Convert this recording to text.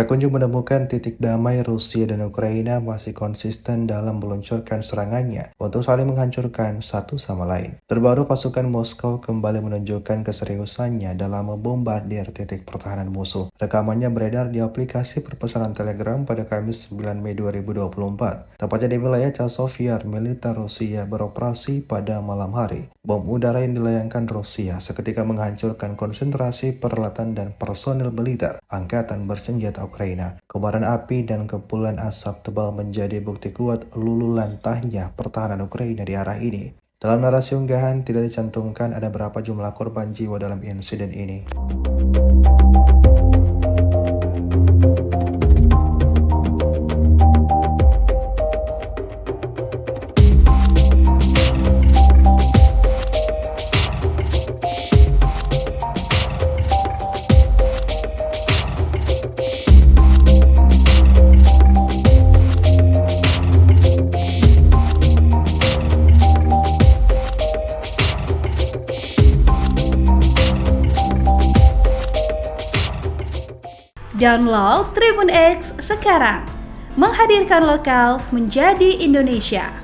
Tak kunjung menemukan titik damai, Rusia dan Ukraina masih konsisten dalam meluncurkan serangannya untuk saling menghancurkan satu sama lain. Terbaru, pasukan Moskow kembali menunjukkan keseriusannya dalam membombardir titik pertahanan musuh. Rekamannya beredar di aplikasi perpesanan Telegram pada Kamis 9 Mei 2024. Tepatnya di wilayah Chasiv, militer Rusia beroperasi pada malam hari. Bom udara yang dilayangkan Rusia seketika menghancurkan konsentrasi peralatan dan personil militer angkatan bersenjata Ukraina. Kobaran api dan kepulan asap tebal menjadi bukti kuat luluh lantahnya pertahanan Ukraina di arah ini. Dalam narasi unggahan tidak dicantumkan ada berapa jumlah korban jiwa dalam insiden ini. Download Tribun X sekarang, menghadirkan lokal menjadi Indonesia.